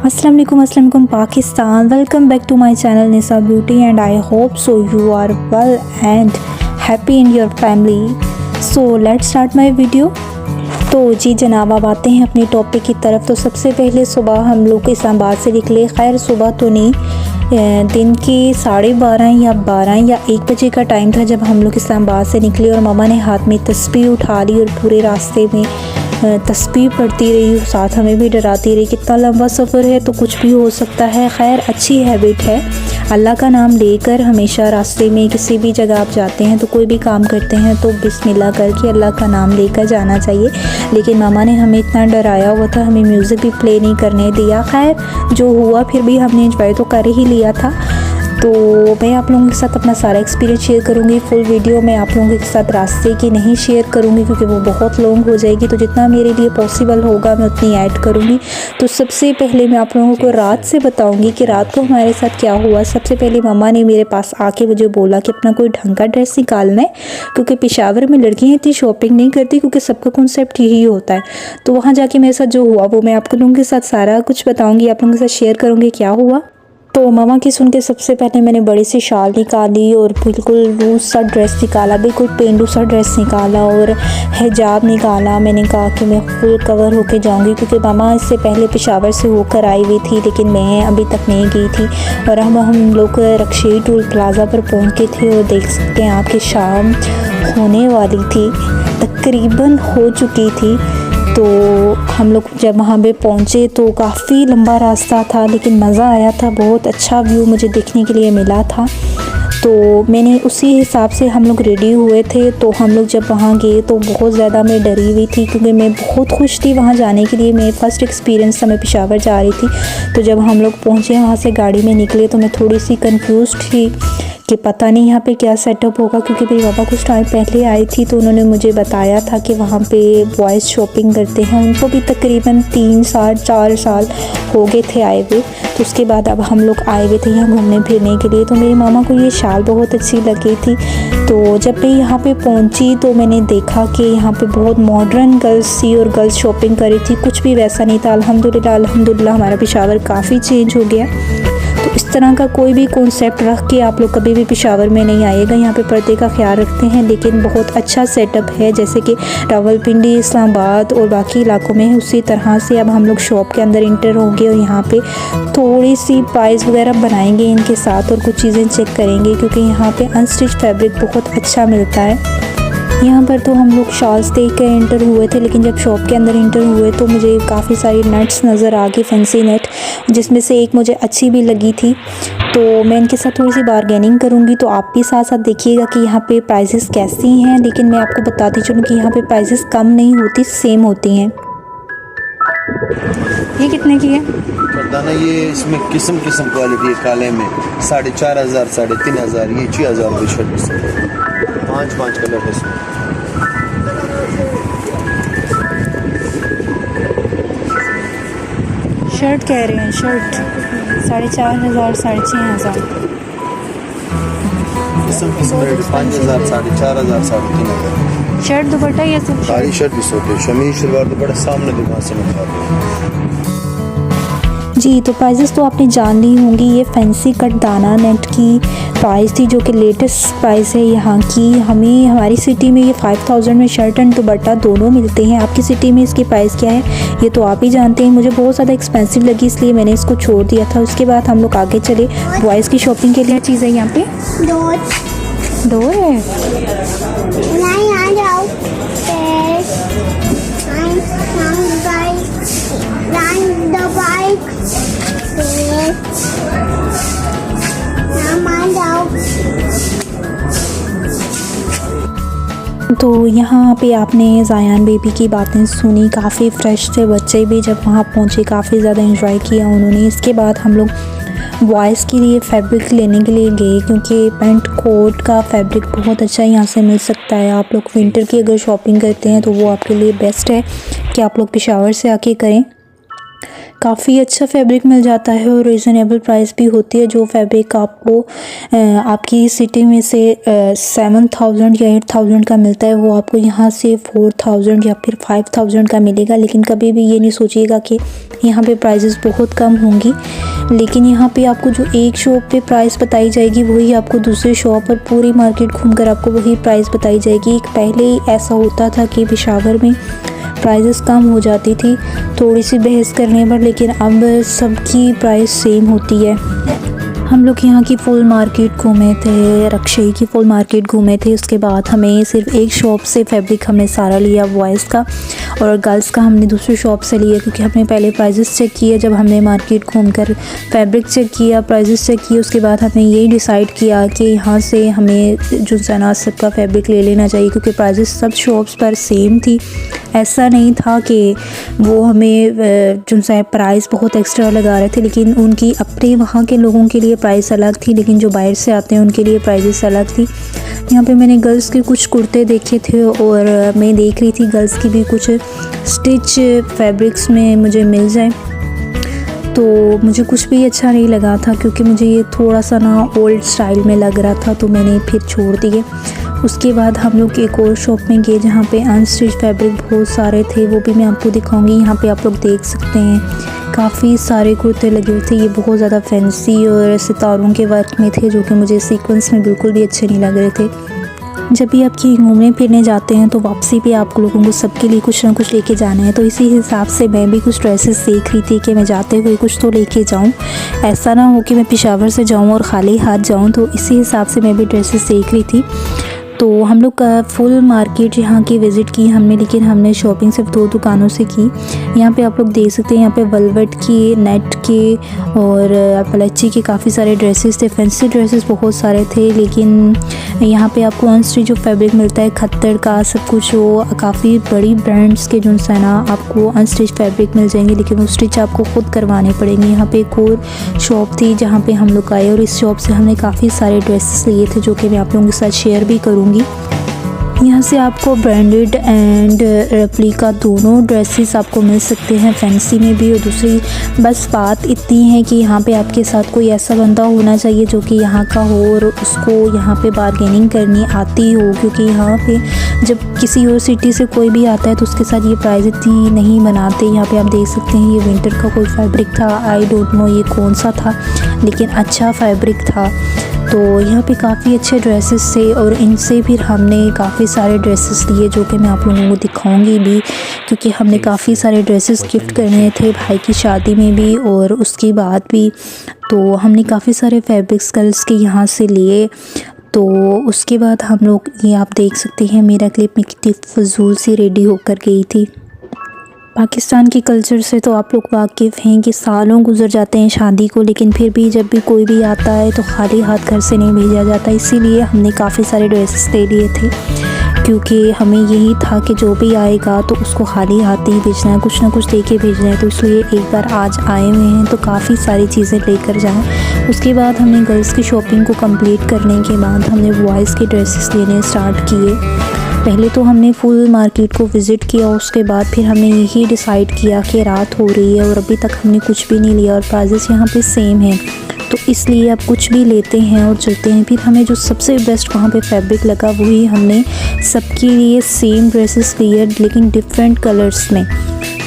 अस्सलाम वालेकुम Pakistan. Welcome back to my channel Nisa beauty and I hope so you are well and happy in your family. So let's start my video. तो जी जनाब, अब आते हैं अपने टॉपिक की तरफ। तो सबसे पहले सुबह हम लोग इस्लामाबाद से निकले। खैर सुबह तो नहीं, दिन के 12:30 या 12 या 1 बजे का टाइम था जब हम लोग इस्लामाबाद से निकले। और मामा ने हाथ में तस्बीह उठा ली और पूरे रास्ते में तस्बीह पढ़ती रही, साथ हमें भी डराती रही। कितना लंबा सफ़र है तो कुछ भी हो सकता है। खैर अच्छी हैबिट है, अल्लाह का नाम लेकर हमेशा रास्ते में किसी भी जगह आप जाते हैं तो कोई भी काम करते हैं तो बिस्मिल्लाह करके अल्लाह का नाम लेकर जाना चाहिए। लेकिन मामा ने हमें इतना डराया हुआ था, हमें म्यूज़िक भी प्ले नहीं करने दिया। खैर जो हुआ फिर भी हमने एंजॉय तो कर ही लिया था। तो मैं आप लोगों के साथ अपना सारा एक्सपीरियंस शेयर करूँगी। फुल वीडियो मैं आप लोगों के साथ रास्ते की नहीं शेयर करूँगी क्योंकि वो बहुत लॉन्ग हो जाएगी। तो जितना मेरे लिए पॉसिबल होगा मैं उतनी ऐड करूँगी। तो सबसे पहले मैं आप लोगों को रात से बताऊँगी कि रात को हमारे साथ क्या हुआ। सबसे पहले मम्मा ने मेरे पास आके मुझे बोला कि अपना कोई ढंग का ड्रेस निकालना है, क्योंकि पेशावर में लड़कियाँ इतनी शॉपिंग नहीं करती क्योंकि सबका कॉन्सेप्ट यही होता है। तो वहाँ जाके मेरे साथ जो हुआ वो मैं आप लोगों के साथ सारा कुछ बताऊँगी, आप लोगों के साथ शेयर करूँगी क्या हुआ। तो मामा की सुन के सबसे पहले मैंने बड़ी सी शाल निकाली और बिल्कुल लूज सा ड्रेस निकाला, बिल्कुल पेंडू सा ड्रेस निकाला और हिजाब निकाला। मैंने कहा कि मैं फुल कवर होके जाऊंगी क्योंकि मामा इससे पहले पेशावर से होकर आई हुई थी लेकिन मैं अभी तक नहीं गई थी। और हम लोग रक्शे टोल प्लाज़ा पर पहुँच गए थे और देख सकते हैं आपकी शाम होने वाली थी, तकरीबन हो चुकी थी। तो हम लोग जब वहाँ पे पहुँचे तो काफ़ी लंबा रास्ता था लेकिन मज़ा आया था, बहुत अच्छा व्यू मुझे देखने के लिए मिला था। तो मैंने उसी हिसाब से हम लोग रेडी हुए थे। तो हम लोग जब वहाँ गए तो बहुत ज़्यादा मैं डरी हुई थी क्योंकि मैं बहुत खुश थी वहाँ जाने के लिए। मेरे फर्स्ट एक्सपीरियंस था, मैं पेशावर जा रही थी। तो जब हम लोग पहुँचे वहाँ से गाड़ी में निकले तो मैं थोड़ी सी कंफ्यूज थी कि पता नहीं यहाँ पे क्या सेटअप होगा, क्योंकि मेरी पापा कुछ टाइम पहले आई थी तो उन्होंने मुझे बताया था कि वहाँ पे बॉयज़ शॉपिंग करते हैं। उनको भी तकरीबन 3-4 साल हो गए थे आए हुए। तो उसके बाद अब हम लोग आए हुए थे यहाँ घूमने फिरने के लिए। तो मेरी मामा को ये शाल बहुत अच्छी लगी थी। तो जब मैं यहाँ पे पहुँची तो मैंने देखा कि यहाँ पे बहुत मॉडर्न गर्ल्स थी और गर्ल्स शॉपिंग कर रही थी, कुछ भी वैसा नहीं था। अल्हम्दुलिल्लाह हमारा पेशावर काफ़ी चेंज हो गया। तो इस तरह का कोई भी कॉन्सेप्ट रख के आप लोग कभी भी पेशावर में नहीं आइएगा। यहाँ पे पर्दे का ख्याल रखते हैं लेकिन बहुत अच्छा सेटअप है, जैसे कि रावलपिंडी, इस्लामाबाद और बाकी इलाकों में है उसी तरह से। अब हम लोग शॉप के अंदर इंटर होंगे और यहाँ पे थोड़ी सी प्राइस वगैरह बनाएंगे इनके साथ और कुछ चीज़ें चेक करेंगे क्योंकि यहाँ पे अनस्टिच फैब्रिक बहुत अच्छा मिलता है। यहाँ पर तो हम लोग शॉल्स देख कर इंटर हुए थे लेकिन जब शॉप के अंदर इंटर हुए तो मुझे काफ़ी सारी नट्स नज़र आ गई, फैंसी नेट, जिसमें से एक मुझे अच्छी भी लगी थी। तो मैं इनके साथ थोड़ी सी बारगेनिंग करूँगी। तो आप भी साथ साथ देखिएगा कि यहाँ पे प्राइसेस कैसी हैं। लेकिन मैं आपको बताती चलूँ कि यहाँ पे प्राइसेस कम नहीं होती, सेम होती हैं। ये कितने की है? पता ना, ये इसमें किस्म किस्म क्वालिटी है। काले में 4,500, 3,500, ये 6,000 रुपये शर्ट। 5 कलर है इसमें। शर्ट कह रहे हैं, शर्ट 4,500, 6,500। किस्म किस्म रेट 5,000, 4,500, 3,500। शर्ट दुपट्टा ये सब सारी शर्ट भी सोते, शमीज शलवार दुपट्टा सामने दुकान से मिलता। जी तो प्राइसेस तो आपने जान ली होंगी। ये फैंसी कट दाना नेट की प्राइस थी जो कि लेटेस्ट प्राइस है यहाँ की। हमें हमारी सिटी में ये 5,000 में शर्ट एंड दुपट्टा दोनों मिलते हैं। आपकी सिटी में इसकी प्राइस क्या है ये तो आप ही जानते हैं। मुझे बहुत ज़्यादा एक्सपेंसिव लगी इसलिए मैंने इसको छोड़ दिया था। उसके बाद हम लोग आगे चले बॉयज़ की शॉपिंग के लिए। चीज़ है यहाँ पे दो है। तो यहाँ पे आपने ज़ायान बेबी की बातें सुनी, काफ़ी फ्रेश थे बच्चे भी। जब वहाँ पहुँचे काफ़ी ज़्यादा एंजॉय किया उन्होंने। इसके बाद हम लोग बॉयज़ के लिए फैब्रिक लेने के लिए गए क्योंकि पैंट कोट का फैब्रिक बहुत अच्छा यहाँ से मिल सकता है। आप लोग विंटर की अगर शॉपिंग करते हैं तो वो आपके लिए बेस्ट है कि आप लोग पेशावर से आके करें। काफ़ी अच्छा फैब्रिक मिल जाता है और रीज़नेबल प्राइस भी होती है। जो फैब्रिक आपको आपकी सिटी में से 7,000 या 8,000 का मिलता है वो आपको यहाँ से 4,000 या फिर 5,000 का मिलेगा। लेकिन कभी भी ये नहीं सोचिएगा कि यहाँ पे प्राइसेस बहुत कम होंगी। लेकिन यहाँ पे आपको जो एक शॉप पे प्राइस बताई जाएगी वही आपको दूसरे शॉप पर पूरी मार्केट घूमकर आपको वही प्राइस बताई जाएगी। पहले ऐसा होता था कि पेशावर में प्राइसेस कम हो जाती थी थोड़ी सी बहस करने पर, लेकिन अब सबकी प्राइस सेम होती है। हम लोग यहाँ की फुल मार्केट घूमे थे, रक्षे की फुल मार्केट घूमे थे। उसके बाद हमें सिर्फ एक शॉप से फैब्रिक हमने सारा लिया, बॉयज़ का, और गर्ल्स का हमने दूसरी शॉप से लिया क्योंकि हमने पहले प्राइसेस चेक किए। जब हमने मार्केट घूमकर फैब्रिक चेक किया, प्राइसेस चेक किए, उसके बाद हमने यही डिसाइड किया कि यहाँ से हमें जो सना सबका फैब्रिक ले लेना चाहिए क्योंकि प्राइसेस सब शॉप्स पर सेम थी। ऐसा नहीं था कि वो हमें जो सा प्राइस बहुत एक्स्ट्रा लगा रहे थे, लेकिन उनकी अपने वहाँ के लोगों के लिए प्राइस अलग थी, लेकिन जो बाहर से आते हैं उनके लिए प्राइसेस अलग थी। यहाँ पे मैंने गर्ल्स के कुछ कुर्ते देखे थे और मैं देख रही थी गर्ल्स की भी कुछ स्टिच फैब्रिक्स में मुझे मिल जाए, तो मुझे कुछ भी अच्छा नहीं लगा था क्योंकि मुझे ये थोड़ा सा ना ओल्ड स्टाइल में लग रहा था, तो मैंने फिर छोड़ दिए। उसके बाद हम लोग एक और शॉप में गए जहाँ पे अनस्टिच फैब्रिक बहुत सारे थे, वो भी मैं आपको दिखाऊंगी। यहाँ पे आप लोग देख सकते हैं काफ़ी सारे कुर्ते लगे हुए थे। ये बहुत ज़्यादा फैंसी और सितारों के वर्क में थे जो कि मुझे सीक्वेंस में बिल्कुल भी अच्छे नहीं लग रहे थे। जब भी आप कहीं घूमने फिरने जाते हैं तो वापसी पे आप लोगों को सबके लिए कुछ ना कुछ लेके जाना है, तो इसी हिसाब से मैं भी कुछ ड्रेसेस देख रही थी कि मैं जाते हुए कुछ तो लेके जाऊं। ऐसा ना हो कि मैं पेशावर से जाऊं और खाली हाथ जाऊं, तो इसी हिसाब से मैं भी ड्रेसेस देख रही थी। तो हम लोग फुल मार्केट यहाँ की विज़िट की हमने, लेकिन हमने शॉपिंग सिर्फ 2 दुकानों से की। यहाँ पे आप लोग देख सकते हैं यहाँ पे वेलवेट की, नेट के और पलच्ची के काफ़ी सारे ड्रेसेस थे। फैंसी ड्रेसेस बहुत सारे थे, लेकिन यहाँ पे आपको अनस्टिच जो फैब्रिक मिलता है खत्तर का सब कुछ, वो काफ़ी बड़ी ब्रांड्स के जो है ना आपको अनस्टिच फैब्रिक मिल जाएंगे, लेकिन वो स्टिच आपको ख़ुद करवाने पड़ेंगे। यहाँ पे एक और शॉप थी जहाँ पे हम लोग आए और इस शॉप से हमने काफ़ी सारे ड्रेसेस लिए थे जो कि मैं आप लोगों के साथ शेयर भी करूँगी। यहाँ से आपको ब्रांडेड एंड रेप्लिका दोनों ड्रेसेस आपको मिल सकते हैं, फैंसी में भी। और दूसरी बस बात इतनी है कि यहाँ पे आपके साथ कोई ऐसा बंदा होना चाहिए जो कि यहाँ का हो और उसको यहाँ पे बार्गेनिंग करनी आती हो, क्योंकि यहाँ पे जब किसी और सिटी से कोई भी आता है तो उसके साथ ये प्राइस इतनी नहीं बनाते। यहाँ पे आप देख सकते हैं ये विंटर का कोई फैब्रिक था, आई डोंट नो ये कौन सा था, लेकिन अच्छा फैब्रिक था। तो यहाँ पे काफ़ी अच्छे ड्रेसेस थे और इनसे फिर हमने काफ़ी सारे ड्रेसेस लिए जो कि मैं आप लोगों को दिखाऊंगी भी, क्योंकि हमने काफ़ी सारे ड्रेसेस गिफ्ट करने थे भाई की शादी में भी और उसके बाद भी। तो हमने काफ़ी सारे फैब्रिक्स गर्ल्स के यहाँ से लिए। तो उसके बाद हम लोग ये आप देख सकते हैं मेरा क्लिप में कितनी फजूल सी रेडी होकर गई थी। पाकिस्तान के कल्चर से तो आप लोग वाकिफ़ हैं कि सालों गुजर जाते हैं शादी को, लेकिन फिर भी जब भी कोई भी आता है तो खाली हाथ घर से नहीं भेजा जाता। इसीलिए हमने काफ़ी सारे ड्रेसेस ले लिए थे, क्योंकि हमें यही था कि जो भी आएगा तो उसको खाली हाथ ही भेजना है, कुछ ना कुछ दे के भेजना है। तो इसलिए एक बार आज आए हुए हैं तो काफ़ी सारी चीज़ें लेकर जाएं। उसके बाद हमने गर्ल्स की शॉपिंग को कंप्लीट करने के बाद हमने बॉयज़ के ड्रेसेस लेने स्टार्ट किए। पहले तो हमने फुल मार्केट को विज़िट किया, उसके बाद फिर हमने यही डिसाइड किया कि रात हो रही है और अभी तक हमने कुछ भी नहीं लिया और प्राइसेस यहाँ पे सेम हैं, तो इसलिए अब कुछ भी लेते हैं और चलते हैं। फिर हमें जो सबसे बेस्ट वहाँ पे फैब्रिक लगा वही हमने सबके लिए सेम ड्रेसेस लिए, लेकिन डिफरेंट कलर्स में।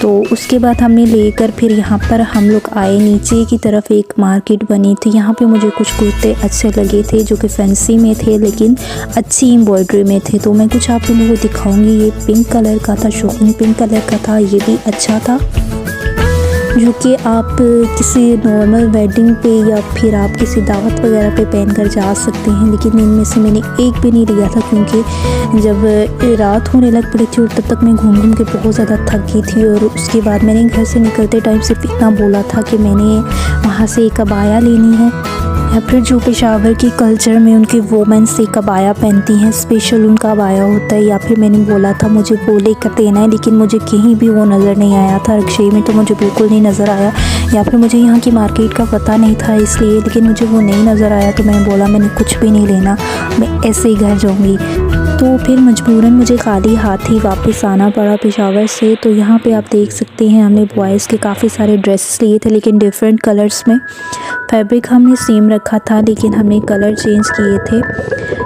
तो उसके बाद हमने लेकर फिर यहाँ पर हम लोग आए। नीचे की तरफ एक मार्केट बनी थी, यहाँ पे मुझे कुछ कुर्ते अच्छे लगे थे जो कि फैंसी में थे लेकिन अच्छी एम्ब्रॉयडरी में थे, तो मैं कुछ आप लोगों को दिखाऊंगी। ये पिंक कलर का था, शॉकिंग पिंक कलर का था, ये भी अच्छा था, जो कि आप किसी नॉर्मल वेडिंग पे या फिर आप किसी दावत वगैरह पे पहन कर जा सकते हैं। लेकिन इनमें से मैंने एक भी नहीं लिया था क्योंकि जब रात होने लग पड़ी थी और तब तक मैं घूम घूम के बहुत ज़्यादा थक गई थी। और उसके बाद मैंने घर से निकलते टाइम सिर्फ इतना बोला था कि मैंने वहाँ से एक अबाया लेनी है, या फिर जो पेशावर के कल्चर में उनकी वोमेंस एक अबाया पहनती हैं, स्पेशल उनका अबाया होता है, या फिर मैंने बोला था मुझे वो लेकर देना है। लेकिन मुझे कहीं भी वो नज़र नहीं आया था, रक्शे में तो मुझे बिल्कुल नहीं नज़र आया। या फिर मुझे यहाँ की मार्केट का पता नहीं था इसलिए, लेकिन मुझे वो नहीं नज़र आया तो मैंने बोला मैंने कुछ भी नहीं लेना, मैं ऐसे ही घर जाऊँगी। तो फिर मजबूरन मुझे खाली हाथ ही वापस आना पड़ा पेशावर से। तो यहाँ पे आप देख सकते हैं हमने बॉयज़ के काफ़ी सारे ड्रेसेस लिए थे, लेकिन डिफरेंट कलर्स में। फैब्रिक हमने सेम रखा था लेकिन हमने कलर चेंज किए थे,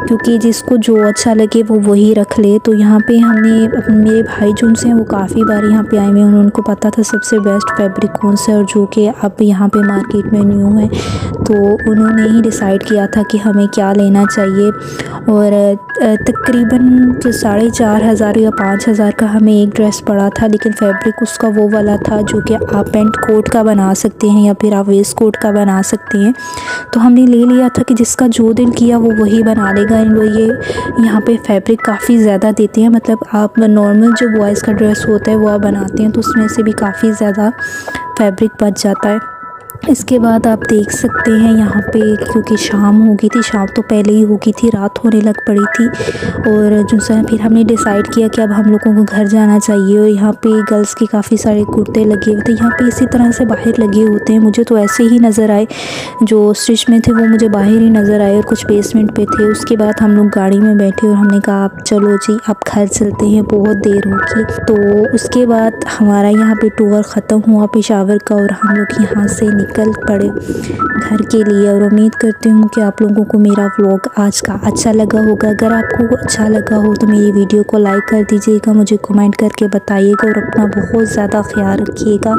क्योंकि जिसको जो अच्छा लगे वो वही रख ले। तो यहाँ पे हमने मेरे भाई जो उनसे हैं वो काफ़ी बार यहाँ पे आए हुए हैं, उनको पता था सबसे बेस्ट फैब्रिक कौन सा है और जो कि अब यहाँ पे मार्केट में न्यू है। तो उन्होंने ही डिसाइड किया था कि हमें क्या लेना चाहिए। और तकरीबन 4,500 या 5,000 का हमें एक ड्रेस पड़ा था, लेकिन फैब्रिक उसका वो वाला था जो कि आप पेंट कोट का बना सकते हैं या फिर आप वेस्ट कोट का बना सकते हैं। तो हमने ले लिया था कि जिसका जो दिल किया वो वही बना लेगा। वो ये यहाँ पे फैब्रिक काफ़ी ज़्यादा देते हैं, मतलब आप नॉर्मल जो बॉयज़ का ड्रेस होता है वो आप बनाते हैं तो उसमें से भी काफ़ी ज़्यादा फैब्रिक बच जाता है। इसके बाद आप देख सकते हैं यहाँ पे, क्योंकि शाम हो गई थी, शाम तो पहले ही हो गई थी, रात होने लग पड़ी थी। और जो सा फिर हमने डिसाइड किया कि अब हम लोगों को घर जाना चाहिए। और यहाँ पे गर्ल्स के काफ़ी सारे कुर्ते लगे हुए थे, यहाँ पे इसी तरह से बाहर लगे होते हैं, मुझे तो ऐसे ही नज़र आए। जो स्टिच में थे वो मुझे बाहर ही नज़र आए और कुछ बेसमेंट पे थे। उसके बाद हम लोग गाड़ी में बैठे और हमने कहा आप चलो जी अब घर चलते हैं, बहुत देर होगी। तो उसके बाद हमारा यहाँ पे टूर ख़त्म हुआ पेशावर का और हम लोग यहाँ से निकल पड़े घर के लिए। और उम्मीद करती हूँ कि आप लोगों को मेरा व्लॉग आज का अच्छा लगा होगा। अगर आपको अच्छा लगा हो तो मेरी वीडियो को लाइक कर दीजिएगा, मुझे कमेंट करके बताइएगा और अपना बहुत ज़्यादा ख्याल रखिएगा।